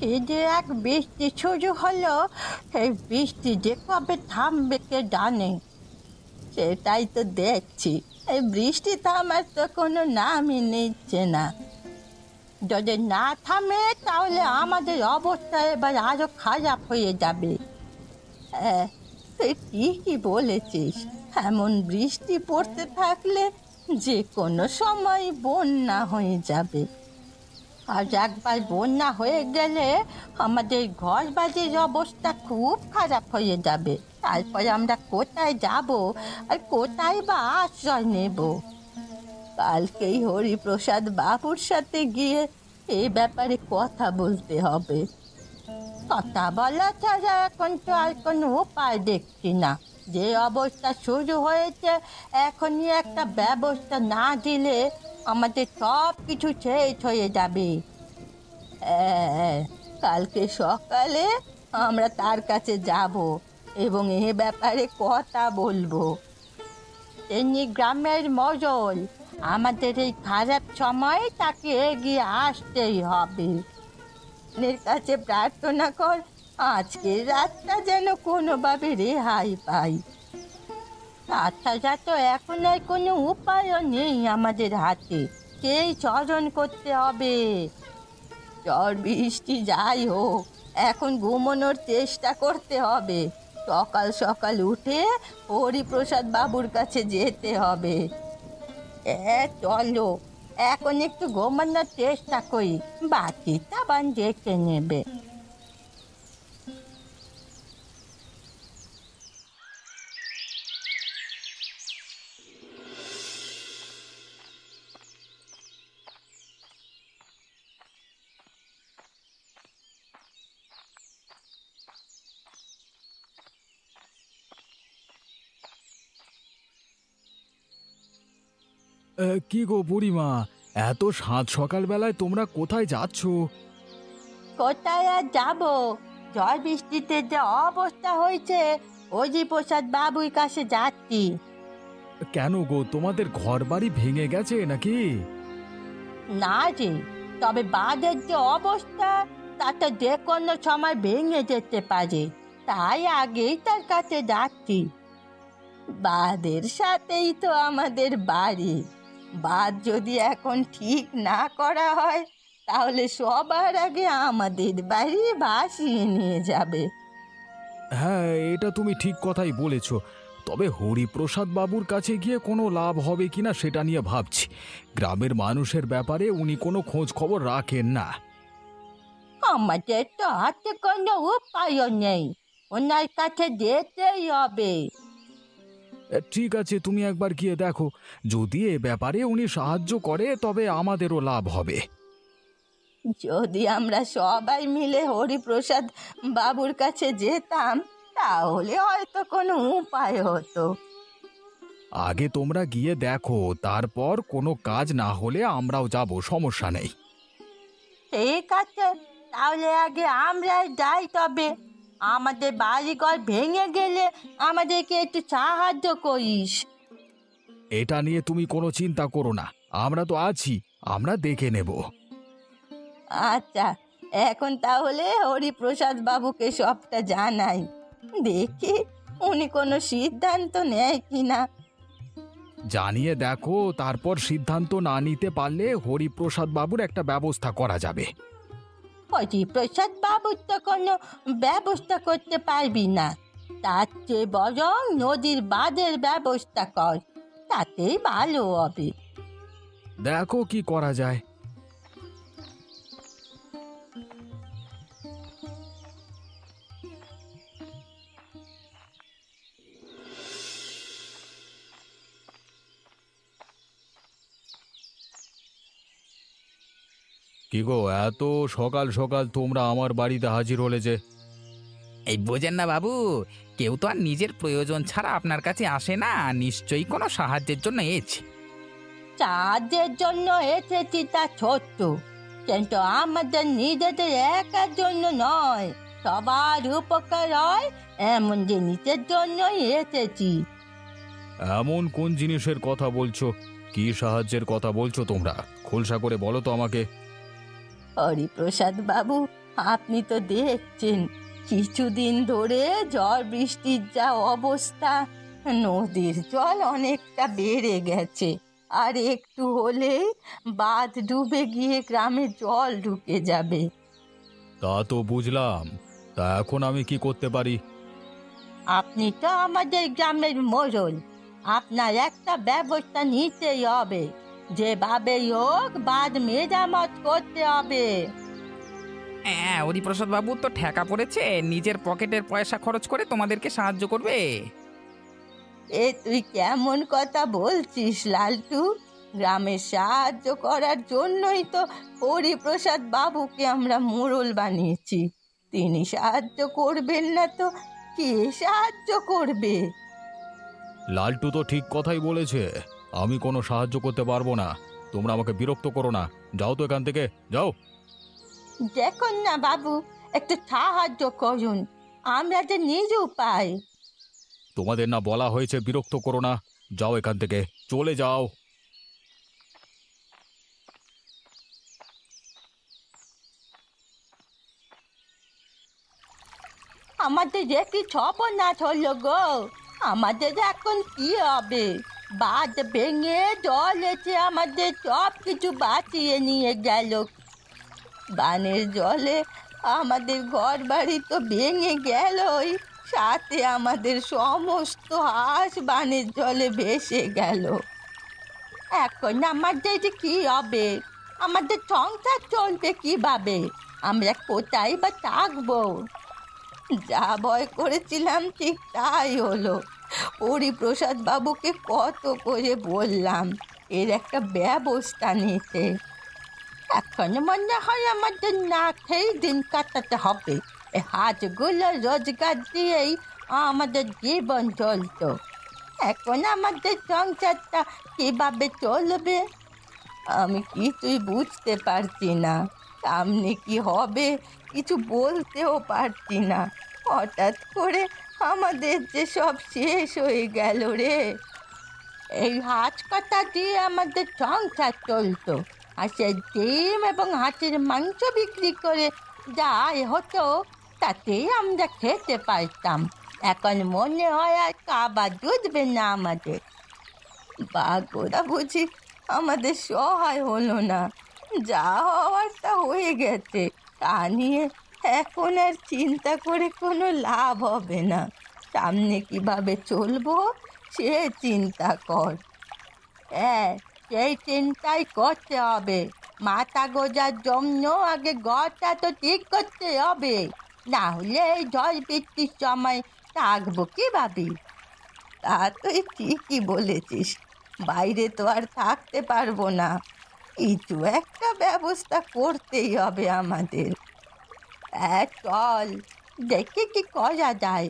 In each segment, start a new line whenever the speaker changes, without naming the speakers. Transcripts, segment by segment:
এই যে এক বৃষ্টি শুরু হলো, এই বৃষ্টি যে কবে থামবে কে জানে। সেটাই তো দেখছি, এই বৃষ্টি থামার তো কোনো নামই নিচ্ছে না। যদি না থামে তাহলে আমাদের অবস্থা এবার আরো খারাপ হয়ে যাবে। হ্যাঁ, তুই ঠিকই বলেছিস। এমন বৃষ্টি পড়তে থাকলে যে কোনো সময় বন্যা হয়ে যাবে। আর একবার বন্যা হয়ে গেলে আমাদের ঘর বাড়ির অবস্থা খুব খারাপ হয়ে যাবে। তারপরে আমরা কোথায় যাব আর কোথায় বা আশ্রয় নেব? কালকেই হরিপ্রসাদ বাবুর সাথে গিয়ে এই ব্যাপারে কথা বলতে হবে। কথা বলা ছাড়া এখন তো আর কোনো উপায় দেখছি না। যে অবস্থা শুরু হয়েছে, এখনই একটা ব্যবস্থা না দিলে আমাদের সব কিছু শেষ হয়ে যাবে। হ্যাঁ, কালকে সকালে আমরা তার কাছে যাব এবং এ ব্যাপারে কথা বলবো। তেমনি গ্রামের মজল, আমাদের এই খারাপ সময় তাকে এগিয়ে আসতেই হবে। এর কাছে প্রার্থনা কর আজকের রাতটা যেন কোনোভাবে রেহাই পাই। তাছাড়া তো এখন আর কোনো উপায়ও নেই আমাদের হাতে, সেই স্মরণ করতে হবে। ঝড় বৃষ্টি যাই হোক, এখন ঘুমানোর চেষ্টা করতে হবে। সকাল সকাল উঠে হরিপ্রসাদ বাবুর কাছে যেতে হবে। চলো, এখন একটু ঘুমানোর চেষ্টা করি, বাকিটা আবার দেখে নেবে।
কি গো বুড়িমা, এত সাত সকালবেলায় তোমরা কোথায় যাচ্ছ?
কোথায় আর যাবো? ঝড় বৃষ্টিতে যে অবস্থা হয়েছে, হরিপ্রসাদ বাবুর কাছে যাচ্ছি।
কেন গো, তোমাদের ঘর বাড়ি ভেঙে গেছে নাকি?
না রে, তবে বাঁধের যে অবস্থা, তাতে যে কোনো সময় ভেঙে যেতে পারে। তাই আগেই তার কাছে যাচ্ছি। বাঁধের সাথেই তো আমাদের বাড়ি। বাঁধ যদি এখন ঠিক না করা হয়, তাহলে সবার আগে আমাদের বাড়ি ভাসিয়ে নিয়ে যাবে।
হ্যাঁ, এটা তুমি ঠিক কথাই বলেছ। তবে হরিপ্রসাদ বাবুর কাছে গিয়ে কোনো লাভ হবে কিনা সেটা নিয়ে ভাবছি। গ্রামের মানুষের ব্যাপারে উনি কোনো খোঁজ খবর রাখেন না।
আমাদের তো হাতে কোনো উপায়ও নেই, ওনার কাছে যেতেই হবে।
ঠিক আছে, তুমি একবার গিয়ে দেখো। যদি এ ব্যাপারে উনি সাহায্য করে তবে আমাদেরও লাভ হবে।
যদি আমরা সবাই মিলে হরিপ্রসাদ বাবুর কাছে যেতাম, তাহলে হয়তো কোনো উপায় হতো।
আগে তোমরা গিয়ে দেখো, তারপর কোনো কাজ না হলে আমরাও যাব, সমস্যা নেই।
ঠিক আছে, তাহলে আগে আমরাই যাই। তবে আমাদের বাড়িঘর ভেঙে গেলে আমাদেরকে একটু সাহায্য করিস।
এটা নিয়ে তুমি কোনো চিন্তা করো না, আমরা তো আছি, আমরা দেখে নেব।
আচ্ছা, এখন তাহলে হরিপ্রসাদ বাবুকে সবটা জানাই, দেখি উনি কোনো সিদ্ধান্ত নেয় কিনা।
জানিয়ে দেখো, তারপর সিদ্ধান্ত না নিতে পারলে হরিপ্রসাদ বাবুর একটা ব্যবস্থা করা যাবে।
হরিপ্রসাদ বাবুর তো কোনো ব্যবস্থা করতে পারবি না, তার চেয়ে বরং নদীর বাঁধের ব্যবস্থা কর, তাতেই ভালো হবে।
দেখো কি করা যায়। কি গো, এত সকাল সকাল তোমরা আমার বাড়িতে হাজির হলে যে?
এই বোঝেন না বাবু, কেউ তো আর নিজের প্রয়োজন ছাড়া আপনার কাছে আসে না, নিশ্চয়ই কোনো সাহায্যের জন্য এসেছে।
সাহায্যের জন্য এসেছি তা সত্য, কিন্তু আমাদের নিজেদের একার জন্য নয়, সবার উপকার হয় এমন জিনিসের জন্যই এসেছি।
এমন কোন জিনিসের কথা বলছো? কি সাহায্যের কথা বলছো তোমরা? খোলসা করে বলো তো আমাকে।
হরিপ্রসাদ বাবু আপনি তো দেখছেন কিছুদিন ধরে ঝড় বৃষ্টির যা অবস্থা, নদীর জল অনেকটা বেড়ে গেছে। আর একটু হলেই বাঁধ ডুবে গিয়ে গ্রামে জল ঢুকে যাবে।
তা তো বুঝলাম, তা এখন আমি কি করতে পারি?
আপনি তো আমাদের গ্রামের মোড়ল, আপনার একটা ব্যবস্থা নিতেই হবে। যেভাবেই হোক বাঁধ মেরামত করতে হবে।
হ্যাঁ, হরিপ্রসাদ বাবু তো ঠেকা পড়েছে, নিজের পকেটের পয়সা খরচ করে তোমাদেরকে সাহায্য করবে।
এ তুই কেমন কথা বলছিস লালটু? গ্রামের সাহায্য করার জন্যই তো হরিপ্রসাদ বাবুকে আমরা মোড়ল বানিয়েছি। তিনি সাহায্য করবেন না তো কে সাহায্য করবে?
লালটু তো ঠিক কথাই বলেছে, আমি কোনো সাহায্য করতে পারবো না। তোমরা আমাকে বিরক্ত করো না, যাও তো এখান থেকে, যাও।
দেখুন না বাবু, একটু সাহায্য করুন, আমরা যে নিজেও পাই।
তোমাদের না বলা হয়েছে বিরক্ত করো না? যাও এখান থেকে, চলে যাও।
আমাদের যে কি সর্বনাশ হলো গো! আমাদের এখন কি হবে? বাঁধ ভেঙে জল এসে আমাদের সব কিছু বাঁচিয়ে নিয়ে গেল। বানের জলে আমাদের ঘর বাড়ি তো ভেঙে গেলই, সাথে আমাদের সমস্ত হাঁস বানের জলে ভেসে গেল। এখন আমাদের যে কি হবে? আমাদের সংসার চলবে কিভাবে? আমরা কোথায় বা থাকবো? যা ভয় করেছিলাম ঠিক তাই হলো। হরিপ্রসাদ বাবুকে কত করে বললাম এর একটা ব্যবস্থা নিতে। এখন মনে হয় আমাদের না খেয়ে দিন কাটাতে হবে। এই হাঁসগুলো রোজগার দিয়েই আমাদের জীবন চলতো। এখন আমাদের সংসারটা কিভাবে চলবে আমি কিছুই বুঝতে পারছি না। সামনে কি হবে কিছু বলতেও পারছি না। হঠাৎ করে আমাদের যে সব শেষ হয়ে গেল রে। এই হাঁস কাটা দিয়ে আমাদের সংসার চলতো। হাঁসের ডিম এবং হাঁসের মাংস বিক্রি করে যা আয় হতো তাতেই আমরা খেতে পারতাম। এখন মনে হয় আর খাবার জুটবে না আমাদের। ভাগ্যটা বুঝি আমাদের সহায় হলো না। যা হওয়ার তা হয়ে গেছে, তা নিয়ে এখন আর চিন্তা করে কোনো লাভ হবে না। সামনে কিভাবে চলবো সে চিন্তা কর। হ্যাঁ, সেই চিন্তাই করতে হবে। মাথা গোজার জন্য আগে ঘরটা তো ঠিক করতে হবে, না হলে এই ঝড় বৃষ্টির সময় থাকবো কিভাবে? তা তুই ঠিকই বলেছিস, বাইরে তো আর থাকতে পারবো না। কিছু একটা ব্যবস্থা করতেই হবে আমাদের। চল দেখি কি করা যায়।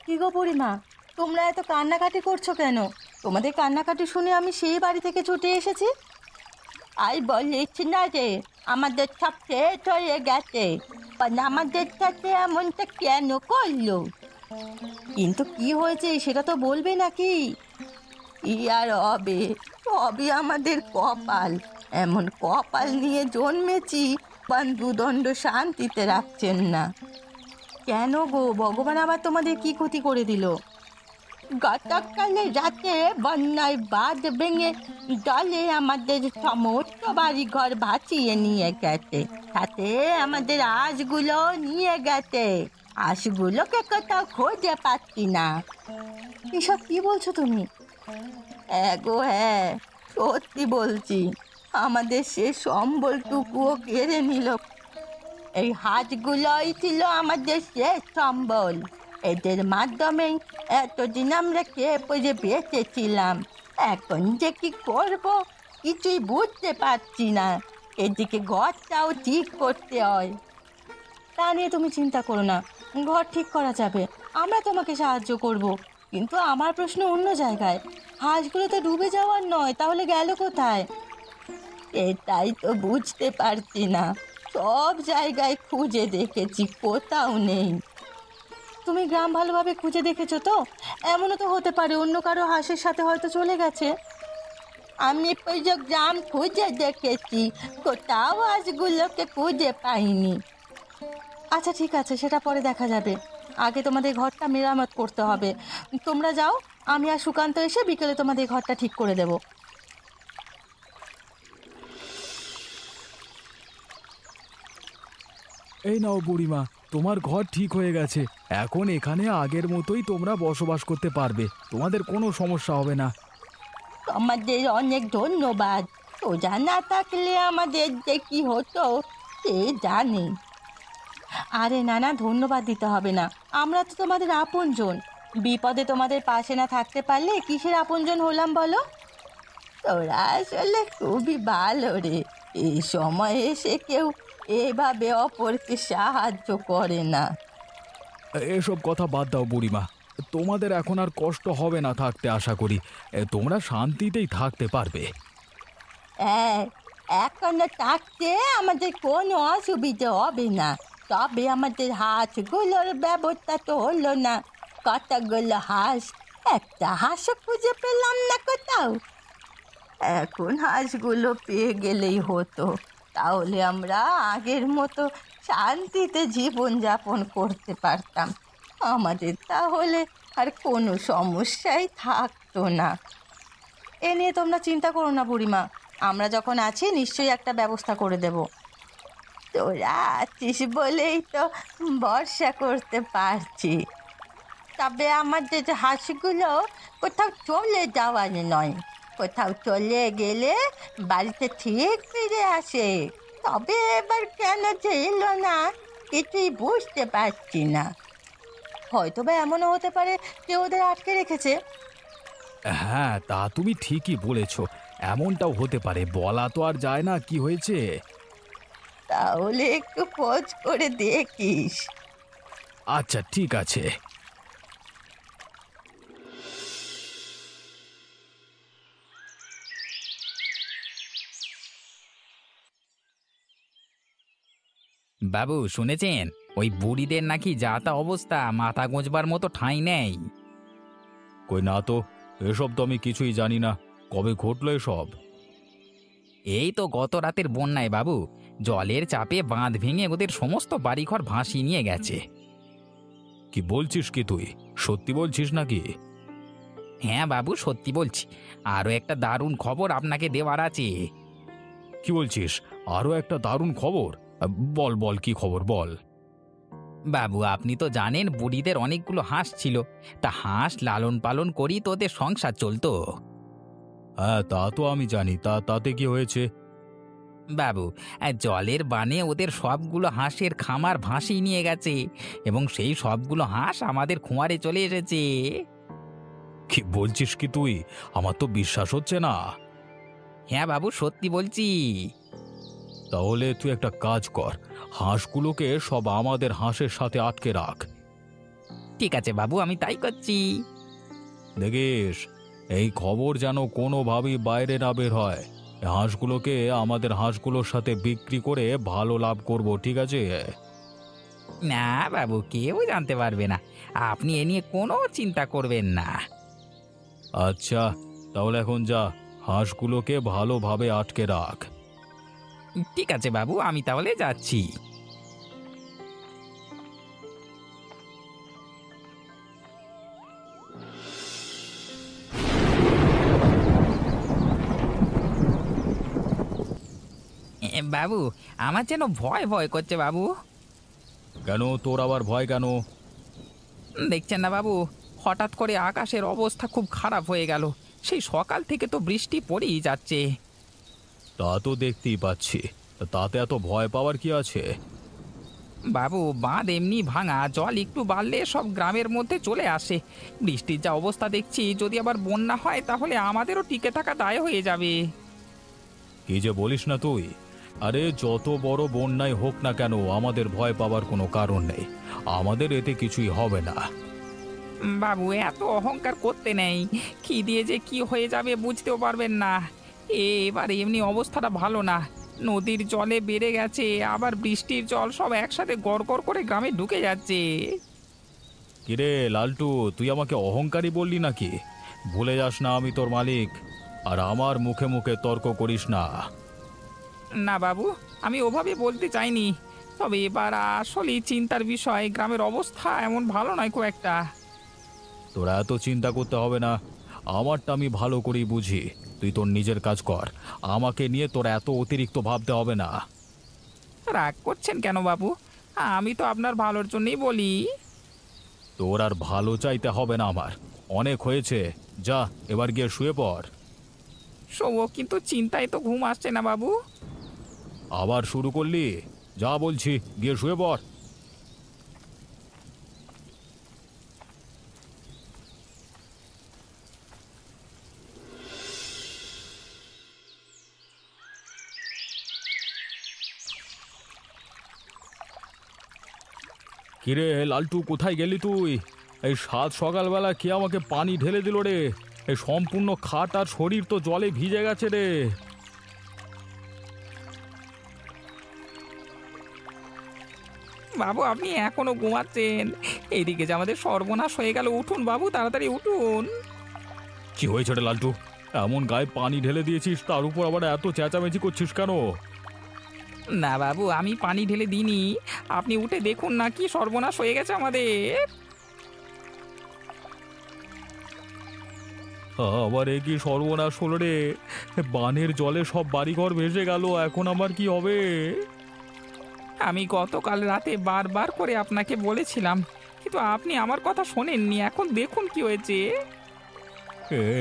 কি গো বুড়িমা, তোমরা এত কান্নাকাটি করছো কেন? তোমাদের কান্নাকাটি শুনে আমি সেই বাড়ি থেকে ছুটে এসেছি। আই বলিস না যে আমাদের সব শেষ হয়ে গেছে, আমাদের সাথে এমনটা কেন করলো? কিন্তু কি হয়েছে সেটা তো বলবে নাকি? কি আর হবে, সবই আমাদের কপাল। এমন কপাল নিয়ে জন্মেছি, দুদণ্ড শান্তিতে রাখছেন না। কেন গো, ভগবান আবার তোমাদের কি ক্ষতি করে দিল? গতকালে রাতে বন্যায় বাঁধ ভেঙে জলে আমাদের সমস্ত বাড়ি ঘর ভাসিয়ে নিয়ে গেছে, সাথে আমাদের হাঁসগুলো নিয়ে গেছে। হাঁসগুলোকে কোথাও খুঁজে পাচ্ছি না। এসব কি বলছো তুমি? গো হ্যাঁ, সত্যি বলছি। আমাদের সে সম্বলটুকুও কেড়ে নিল। এই হাঁসগুলোই ছিল আমাদের শেষ সম্বল। এদের মাধ্যমেই এতদিন আমরা খেয়ে পরে বেঁচেছিলাম। এখন যে কি করব কিছুই বুঝতে পারছি না। এদিকে ঘরটাও ঠিক করতে হয়। তা নিয়ে তুমি চিন্তা করো না, ঘর ঠিক করা যাবে। আমরা তোমাকে সাহায্য করব। কিন্তু আমার প্রশ্ন অন্য জায়গায়। হাঁসগুলো তো ডুবে যাওয়ার নয়, তাহলে গেল কোথায়? এটাই তো বুঝতে পারছি না। সব জায়গায় খুঁজে দেখেছি, কোথাও নেই। তুমি গ্রাম ভালোভাবে খুঁজে দেখেছো তো? এমনও তো হতে পারে অন্য কারো হাঁসের সাথে হয়তো চলে গেছে। আমি পুরো গ্রাম খুঁজে দেখেছি, কোথাও হাঁসগুলোকে খুঁজে পাইনি। আচ্ছা ঠিক আছে, সেটা পরে দেখা যাবে। আগে তোমাদের ঘরটা মেরামত করতে হবে। তোমরা যাও, আমি আর সুকান্ত এসে বিকেলে তোমাদের ঘরটা ঠিক করে দেব।
এই নাও বুড়িমা, তোমার ঘর ঠিক হয়ে গেছে। এখন এখানে আগের মতোই তোমরা বসবাস করতে পারবে, তোমাদের কোনো সমস্যা হবে না।
তোমাদের অনেক ধন্যবাদ। সোজা না থাকলে আমাদের যে কি হতো সে জানে। আরে না না, ধন্যবাদ দিতে হবে না, আমরা তো তোমাদের আপনজন। বিপদে তোমাদের পাশে না থাকতে পারলে কিসের আপনজন হলাম বলো? তোরা আসলে খুবই ভালো রে, এই সময় এসে কেউ এভাবে অপরকে সাহায্য করে না।
এসব কথা বাদ দাও বুড়িমা, তোমাদের এখন আর কষ্ট হবে না থাকতে, আশা করি তোমরা শান্তিতেই থাকতে পারবে।
হ্যাঁ, এখনো থাকতে আমাদের কোনো অসুবিধা হবে না। তবে আমাদের হাঁসগুলোর ব্যবস্থা তো হলো না। কতগুলো হাঁস, একটা হাঁসও খুঁজে পেলাম না কোথাও। এখন হাঁসগুলো পেয়ে গেলেই হতো, তাহলে আমরা আগের মতো শান্তিতে জীবনযাপন করতে পারতাম। আমাদের তাহলে আর কোনো সমস্যাই থাকতো না। এ নিয়ে তোমরা চিন্তা করো না বুড়িমা, আমরা যখন আছি নিশ্চয়ই একটা ব্যবস্থা করে দেব। তোরা আছিস বলেই তো ভরসা করতে পারছি। তবে আমাদের হাঁসগুলো কোথাও চলে যাওয়ার নয়, কোথাও চলে গেলে বাড়িতে ঠিক ফিরে আসে। তবে এবার কেন যে এলো না কিছুই বুঝতে পারছি না। হয়তো বা এমনও হতে পারে যে ওদের আটকে রেখেছে।
হ্যাঁ, তা তুমি ঠিকই বলেছ, এমনটাও হতে পারে, বলা তো আর যায় না কি হয়েছে।
তাহলে একটু খোঁজ করে দেখিস।
আচ্ছা ঠিক আছে।
বাবু শুনেছেন, ওই বুড়িদের নাকি যা তা অবস্থা, মাথা গোঁজবার মতো ঠাঁই নেই।
কই না তো, এসব তো আমি কিছুই জানি না। কবে ঘটলো এসব?
এই তো গত রাতের বন্যায় বাবু, জলের চাপে বাঁধ ভেঙে ওদের সমস্ত বাড়িঘর ভাসিয়ে নিয়ে গেছে।
কি বলছিস কি তুই, সত্যি বলছিস নাকি?
হ্যাঁ বাবু, সত্যি বলছি। আরও একটা দারুণ খবর আপনাকে দেওয়ার আছে।
কি বলছিস, আরো একটা দারুণ খবর? বল বল, কি খবর বল।
বাবু আপনি তো জানেন বুড়িদের অনেকগুলো হাঁস ছিল, তা হাঁস লালন পালন করি তো ওদের সংসার চলতো।
হ্যাঁ তা তো আমি জানি, তাতে কি হয়েছে?
বাবু জলের বানে ওদের সবগুলো হাঁসের খামার ভাসিয়ে নিয়ে গেছে, এবং সেই সবগুলো হাঁস আমাদের খোঁয়ারে চলে এসেছে।
কি বলছিস কি তুই, আমার তো বিশ্বাস হচ্ছে না।
হ্যাঁ বাবু, সত্যি বলছি।
তাহলে তুই একটা কাজ কর, হাঁসগুলোকে সব আমাদের হাঁসের সাথে আটকে রাখ।
ঠিক আছে বাবু, আমি তাই করছি।
দেখিস, এই খবর যেন কোনোভাবেই বাইরে না বের হয়। এই হাঁসগুলোকে আমাদের হাঁসগুলোর সাথে বিক্রি করে ভালো লাভ করব, ঠিক আছে?
না বাবু, কেউ জানতে পারবে না, আপনি এ নিয়ে কোনো চিন্তা করবেন না।
আচ্ছা, তাহলে এখন যা, হাঁসগুলোকে ভালোভাবে আটকে রাখ।
ঠিক আছে বাবু, আমি তাহলে যাচ্ছি। বাবু আমার যেন ভয় ভয় করছে বাবু।
কেন, তোর আবার ভয় কেন?
দেখছেন না বাবু, হঠাৎ করে আকাশের অবস্থা খুব খারাপ হয়ে গেল। সেই সকাল থেকে তো বৃষ্টি পড়েই যাচ্ছে।
তা তো দেখতেই পাচ্ছি, তাতে এত ভয় পাওয়ার কি আছে?
বাবু বাঁধ এমনি ভাঙা, জল একটু বাড়লে সব গ্রামের মধ্যে চলে আসে। বৃষ্টির যা অবস্থা দেখছি, যদি আবার বন্যা হয় তাহলে আমাদেরও টিকে থাকা দায় হয়ে যাবে।
কি যে বলিস না তুই! আরে যত বড় বন্যাই হোক না কেন, আমাদের ভয় পাওয়ার কোনো কারণ নেই, আমাদের এতে কিছুই হবে না।
বাবু এত অহংকার করতে নেই, কি দিয়ে যে কি হয়ে যাবে বুঝতেও পারবেন না। এবার এমনি অবস্থাটা ভালো না, নদীর জলে বেড়ে গেছে, আবার বৃষ্টির জল সব একসাথে গড় গড় করে গ্রামে ঢুকে যাচ্ছে।
কিরে লালটু, তুই আমাকে অহংকারী বললি নাকি? ভুলে যাস না আমি তোর মালিক, আর আমার মুখে মুখে তর্ক করিস না।
না বাবু, আমি ওভাবে বলতে চাইনি। তবে এবার আসলেই চিন্তার বিষয়, গ্রামের অবস্থা এমন ভালো নয় খুব একটা।
তোরা এত চিন্তা করতে হবে না, আমারটা আমি ভালো করেই বুঝি। তুই তোর নিজের কাজ কর, আমাকে নিয়ে তোর এত অতিরিক্ত ভাবতে হবে না।
রাগ করছেন কেন বাবু? আমি তো আপনার ভালোর জন্যই বলি।
তোর আর ভালো চাইতে হবে না আমার, অনেক হয়েছে। যা, এবার গিয়ে শুয়ে পড়।
শোবো, কিন্তু চিন্তায় তো ঘুম আসছে না বাবু।
আবার শুরু করলি? যা বলছি, গিয়ে শুয়ে পড়। কিরে লালটু, কোথায় গেলি তুই? এই সাত সকালবেলা কে আমাকে পানি ঢেলে দিল রে? এই সম্পূর্ণ খাট আর শরীর তো জলে ভিজে গেছে রে।
বাবু, আপনি এখনো ঘুমাচ্ছেন? এইদিকে যে আমাদের সর্বনাশ হয়ে গেল। উঠুন বাবু, তাড়াতাড়ি উঠুন।
কি হয়েছে রে লালটু? এমন গায়ে পানি ঢেলে দিয়েছিস, তার উপর আবার এত চেঁচামেচি করছিস কেন?
না বাবু, আমি পানি ঢেলে দিইনি। আপনি উঠে দেখুন না, কি সর্বনাশ হয়ে গেছে আমাদের।
আবার এ কি সর্বনাশ হলো রে? বানের জলে সব বাড়িঘর ভেসে গেল, এখন আমার কি হবে?
আমি গতকাল রাতে বারবার করে আপনাকে বলেছিলাম, কিন্তু আপনি আমার কথা শোনেননি। এখন দেখুন কি হয়েছে।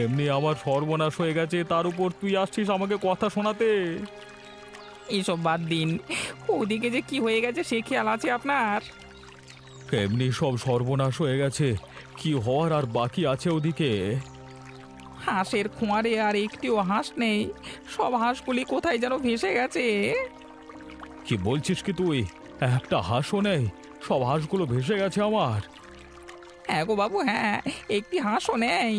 এমনি আমার সর্বনাশ হয়ে গেছে, তার উপর তুই আসছিস আমাকে কথা শোনাতে।
এইসব বাদ দিন, ওদিকে যে কি হয়ে গেছে সে খেয়াল আছে আপনার?
এমনি সব সর্বনাশ হয়ে গেছে, কি হওয়ার আর বাকি আছে ওদিকে?
হাঁসের খোঁয়ারে আর একটিও হাঁস নেই। সব হাঁসগুলি কোথায় যেন ভেসে গেছে।
কি বলছিস কি তুই? একটা হাঁসও নেই? সব হাঁসগুলো ভেসে গেছে আমার?
হ্যাঁ গো বাবু, হ্যাঁ, একটি হাঁসও নেই।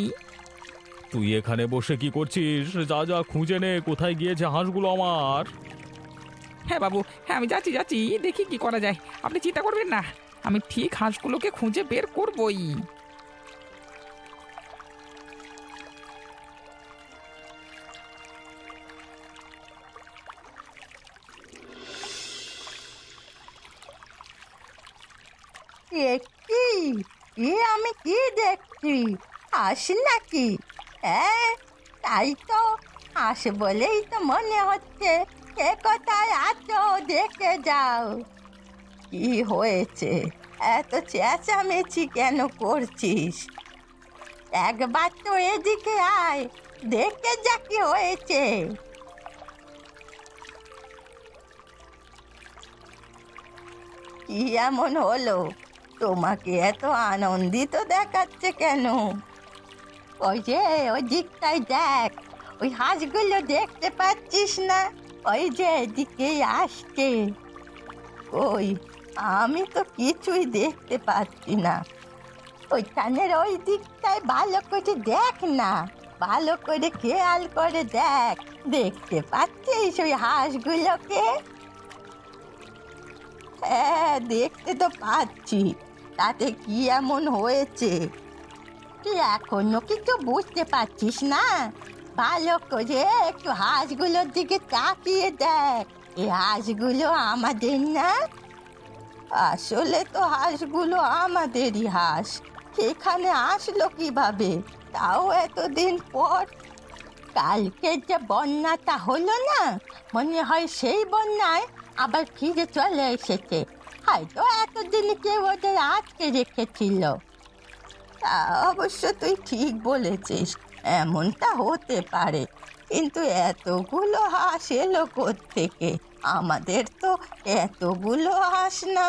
তুই এখানে বসে কি করছিস? যা যা খুঁজে নে, কোথায় গিয়েছে হাঁসগুলো আমার।
হ্যাঁ বাবু, হ্যাঁ, আমি যাচ্ছি যাচ্ছি, দেখি কি করা যায়। আপনি চিন্তা করবেন না, আমি ঠিক হাঁসগুলোকে খুঁজে বের করবই।
এ কি? আমি কি দেখছি? হাঁস নাকি? হ্যাঁ, তাই তো। হাঁস বলেই তো মনে হচ্ছে। কে কোথায় আছো, দেখে যাও। কি হয়েছে? এত চেঁচামেচি কেন করছিস? একবার তো এদিকে আয়, দেখে যা কি হয়েছে। কি এমন হলো? তোমাকে এত আনন্দিত দেখাচ্ছে কেন? ওই যে ওই দিকটায় দেখ, ওই হাঁসগুলো দেখতে পাচ্ছিস না? ওই যে এদিকে আসছে। ওই, আমি তো কিছুই দেখতে পাচ্ছি না। ওইখানের ওই দিকটায় ভালো করে দেখ না, ভালো করে খেয়াল করে দেখ। দেখতে পাচ্ছিস ওই হাঁসগুলোকে? হ্যাঁ, দেখতে তো পাচ্ছি। তাতে কি এমন হয়েছে? তুই এখনো কিছু বুঝতে পারছিস না? ভালো করে একটু হাঁসগুলোর দিকে তাকিয়ে দেখ। এই হাঁসগুলো আমাদের না? আসলে তো হাঁসগুলো আমাদেরই হাঁস। এখানে আসলো কিভাবে, তাও এতদিন পর? কালকে যে বন্যাটা হলো না, মনে হয় সেই বন্যায় আবার ফিরে চলে এসেছে। হয়তো এতদিন কেউ ওদের আটকে রেখেছিল। তা অবশ্য তুই ঠিক বলেছিস, এমনটা হতে পারে। কিন্তু এতগুলো হাঁস এলো কোত্থেকে? আমাদের তো এতগুলো হাঁস না।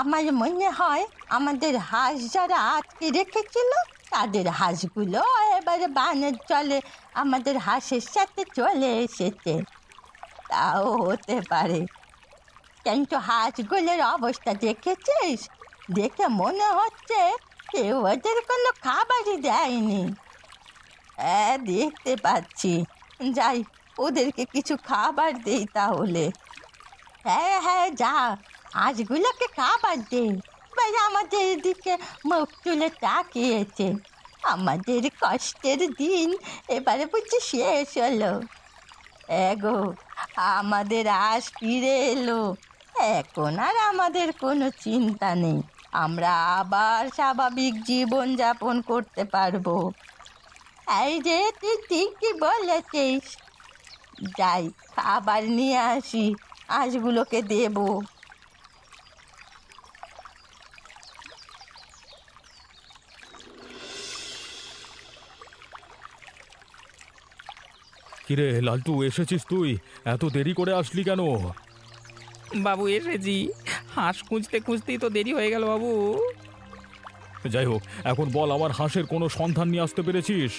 আমার মনে হয় আমাদের হাঁস যারা আটকে রেখেছিল, তাদের হাঁসগুলো এবারে বানের জলে আমাদের হাঁসের সাথে চলে এসেছে। তাও হতে পারে। কিন্তু হাঁসগুলোর অবস্থা দেখেছিস? দেখে মনে হচ্ছে কেউ ওদের কোনো খাবারই দেয়নি। হ্যাঁ, দেখতে পাচ্ছি। যাই, ওদেরকে কিছু খাবার দেই তাহলে। হ্যাঁ হ্যাঁ, যা, হাঁসগুলোকে খাবার দে। একবার আমাদের দিকে মুখ তুলে তাকিয়েছে। আমাদের কষ্টের দিন এবারে বুঝছি শেষ হলো। এগো, আমাদের আশ ফিরে এলো। এখন আর আমাদের কোনো চিন্তা নেই, আমরা আবার স্বাভাবিক জীবন যাপন করতে পারবো। এই যে তুই ঠিকই বলেছিস। যাই, খাবার নিয়ে আসি, হাঁসগুলোকে দেবো।
কিরে লালটু, এসেছিস তুই? এত দেরি করে আসলি কেন?
বাবু এসেছি, হাঁস খুঁজতে খুঁজতেই তো দেরি হয়ে গেল বাবু।
যাই হোক, এখন বল, আমার হাঁসের কোনো সন্ধান নিয়ে আসতে পেরেছিস?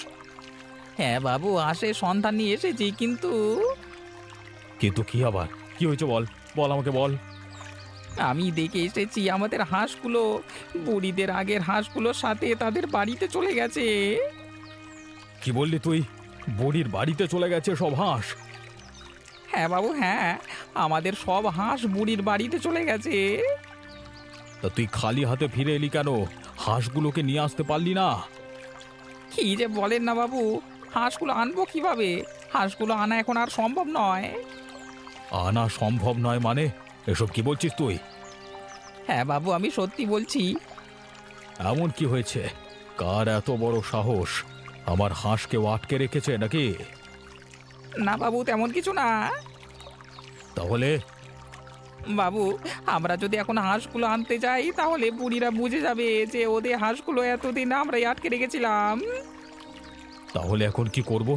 হ্যাঁ বাবু, হাঁসের সন্ধান নিয়ে এসেছি, কিন্তু
কিন্তু কি আবার? কি হয়েছে বল, বল আমাকে বল।
আমি দেখে এসেছি আমাদের হাঁসগুলো বুড়িদের আগের হাঁসগুলোর সাথে তাদের বাড়িতে চলে গেছে।
কি বললি তুই? বুড়ির বাড়িতে চলে গেছে সব হাঁস?
হ্যাঁ বাবু, হ্যাঁ, আমাদের সব হাঁস বুড়ির বাড়িতে চলে গেছে।
তা তুই খালি হাতে ফিরে এলি কেন? হাঁসগুলোকে নিয়ে আসতে পারলি না?
কি যে বলেন না বাবু, হাঁসগুলো আনবো কিভাবে? হাঁসগুলো আনা এখন আর সম্ভব নয়।
আনা সম্ভব নয় মানে? এসব কি বলছিস তুই?
হ্যাঁ বাবু, আমি সত্যি বলছি।
এমন কি হয়েছে? কার এত বড় সাহস আমার হাঁসকেও আটকে রেখেছে নাকি?
না বাবু, তেমন কিছু না।
তাহলে
বাবু, আমরা যদি এখন হাঁসগুলো আনতে যাই তাহলে বুড়িরা বুঝে যাবে যে ওদের হাঁসগুলো এতদিন আমরাই আটকে রেখেছিলাম।
তাহলে এখন কি করব?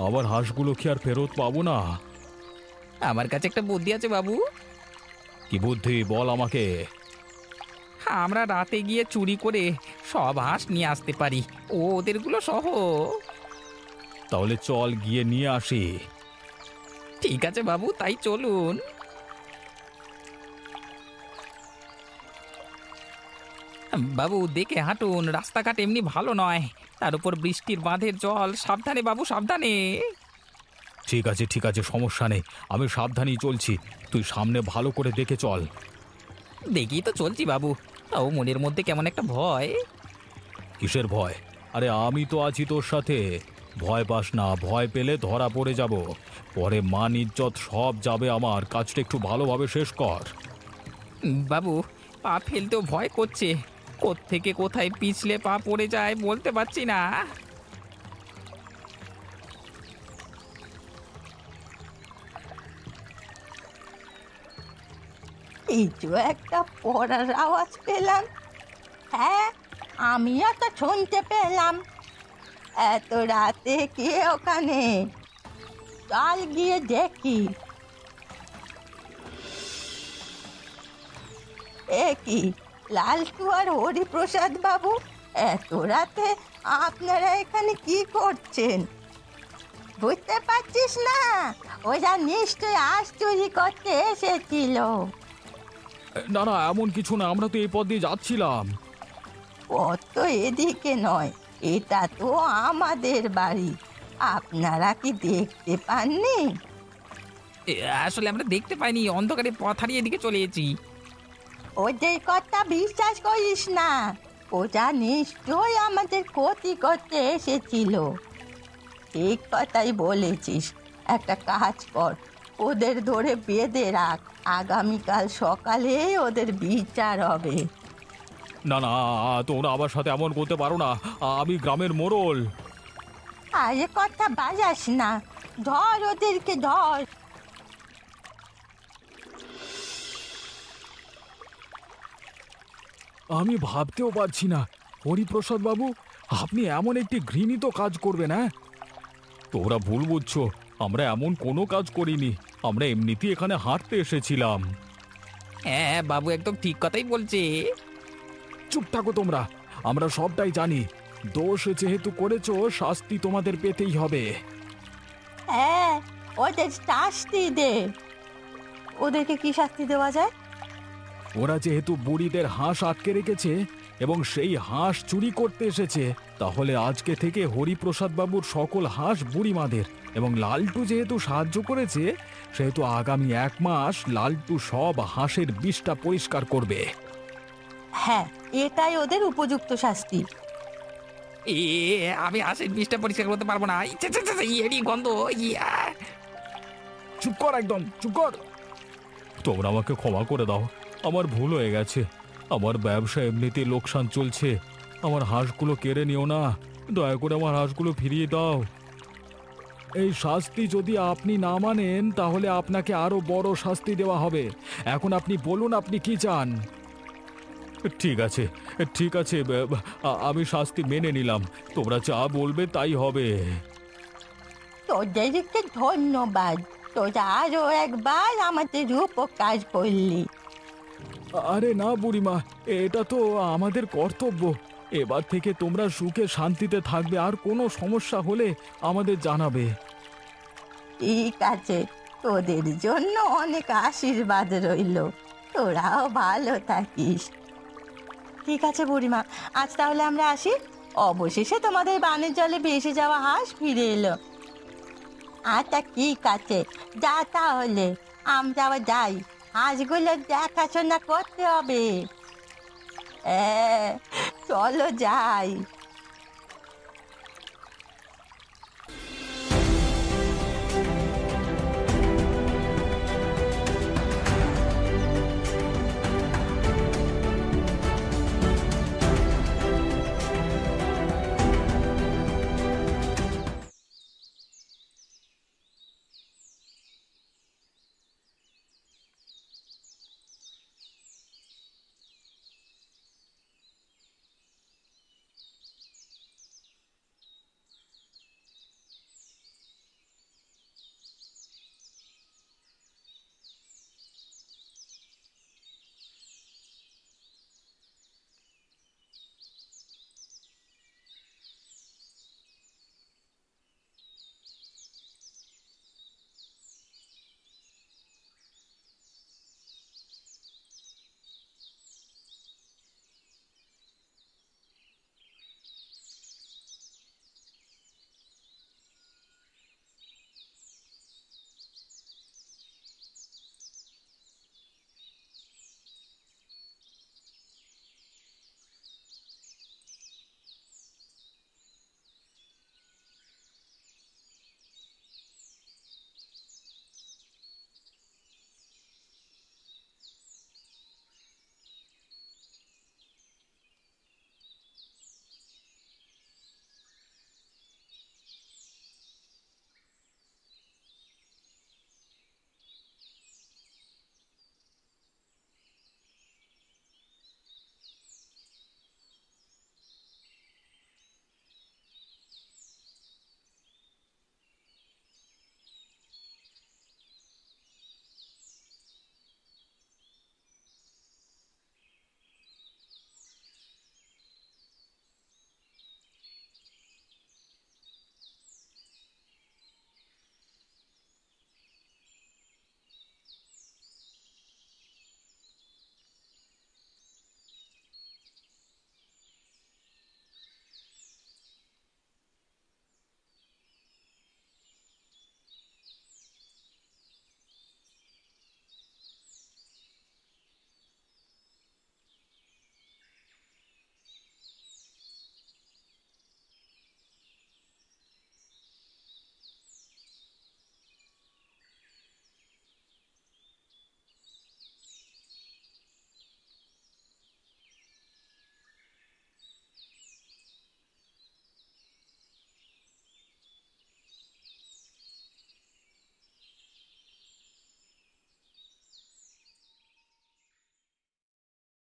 আবার হাঁসগুলো কি আর ফেরত পাবো না?
আমার কাছে একটা বুদ্ধি আছে বাবু।
কি বুদ্ধি, বল আমাকে।
আমরা রাতে গিয়ে চুরি করে সব হাঁস নিয়ে আসতে পারি, ওদেরগুলো সহ।
তাহলে চল গিয়ে নিয়ে আসি।
ঠিক আছে বাবু, তাই চলুন। বাবু দেখে হাঁটুন, রাস্তাঘাট এমনি ভালো নয়, তার উপর বৃষ্টির বাঁধের জল। সাবধানে বাবু, সাবধানে।
ঠিক আছে ঠিক আছে, সমস্যা নেই, আমি সাবধানেই চলছি। তুই সামনে ভালো করে দেখে চল।
দেখি তো চলছি বাবু, তাও মনের মধ্যে কেমন একটা ভয়।
কিসের ভয়? আরে আমি তো আছি তোর সাথে। ভয় পাস না, ভয় পেলে ধরা পড়ে যাব, পরে মান ইজ্জত সব যাবে আমার। কাজটা একটু ভালোভাবে শেষ কর।
বাবু, পা ফেলতেও ভয় করছে, কোত্থেকে কোথায় পিছলে পা পড়ে যায় বলতে পারছি না।
কিছু একটা পড়ার আওয়াজ পেলাম। হ্যাঁ, আমিও তো শুনতে পেলাম। এত রাতে কে ওখানে? চল গিয়ে দেখি। এ কি, লালটু আর হরিপ্রসাদ বাবু, এত রাতে আপনারা এখানে কি করছেন? বুঝতে পারছিস না? ওরা নিশ্চয়ই আজ চুরি করতে এসেছিল।
না না, এমন কিছু না, আমরা তো এই পথ দিয়ে যাচ্ছিলাম।
পথ তো এদিকে নয়, এটা তো আমাদের বাড়ি। আপনারা কি দেখতে পাননি?
আসলে আমরা দেখতে পাইনি, অন্ধকারে পথ হারিয়ে এদিকে চলে এসেছি।
ওদের কথা বিশ্বাস করিস না, ওটা নিশ্চয়ই আমাদের ক্ষতি করতে এসেছিল। ঠিক কথাই বলেছিস। একটা কাজ কর, ওদের ধরে বেঁধে রাখ, আগামীকাল সকালে ওদের বিচার হবে।
না না, তোমরা আমার সাথে এমন করতে পারো না, আমি গ্রামের মোড়ল।
আরে কথা বাজাস না, ধর ওদেরকে, ধর।
আমি ভাবতেও পারছি না হরিপ্রসাদ বাবু, আপনি এমন একটি ঘৃণিত কাজ করবেন। হ্যাঁ, তোমরা ভুল বুঝছো, আমরা এমন কোনো কাজ করিনি, আমরা এমনিতেই এখানে হাঁটতে এসেছিলাম।
হ্যাঁ বাবু, একদম ঠিক কথাই বলছে।
চুপ থাকো তোমরা, আমরা সবটাই জানি। দোষ যেহেতু করেছো, শাস্তি তোমাদের পেতেই হবে।
হ্যাঁ, ওদের শাস্তি দে। ওদেরকে কি শাস্তি দেওয়া যায়?
ওরা যেহেতু বুড়িদের হাঁস আটকে রেখেছে এবং সেই হাঁস চুরি করতে এসেছে, তাহলে আজকে থেকে হরিপ্রসাদ বাবুর সকল হাঁস বুড়িমাদের, এবং লালটু যেহেতু সাহায্য করেছে, সেহেতু আগামী 1 মাস লালটু সব হাঁসের বিষটা পরিষ্কার করবে।
হ্যাঁ, এটাই ওদের উপযুক্ত শাস্তি।
এ আমি হাঁসের বিষটা পরিষ্কার করতে পারবো না, ইচ্ছে ইয়েরই গন্ধ, ইয়া।
চুপ কর, একদম চুপ কর। তোমরা আমাকে ক্ষমা করে দাও, আমার ভুল হয়ে গেছে। আমার ব্যবসা এমনিতেই লোকসান চলছে। আমার হাঁসগুলো কেড়ে নিও না, দয়া করে আমার হাঁসগুলো ফিরিয়ে দাও। এই শাস্তি যদি আপনি না মানেন তাহলে আপনাকে আরো বড় শাস্তি দেওয়া হবে। এখন আপনি বলুন আপনি কি চান। ঠিক আছে, ঠিক আছে, আমি শাস্তি মেনে নিলাম। তোমরা যা বলবে তাই হবে।
তোদেরকে ধন্যবাদ, তোরা আরো একবার আমাদের উপকার করলি।
আরে না বুড়িমা, এটা তো আমাদের কর্তব্য। এবার থেকে তোমরা সুখে শান্তিতে থাকবে, আর কোনো সমস্যা হলে আমাদের জানাবে।
ঠিক আছে, তোদের জন্য অনেক আশীর্বাদ রইল। তোরাও ভালো থাকিস। ঠিক আছে বুড়িমা, আজ তাহলে আমরা আসি। অবশেষে তোমাদের বানের জলে ভেসে যাওয়া হাঁস ফিরে এলো। আচ্ছা ঠিক আছে, যা তাহলে, আমরা আবার যাই। হাঁসগুলো দেখাশোনা করতে হবে। হ্যাঁ, চলো যাই।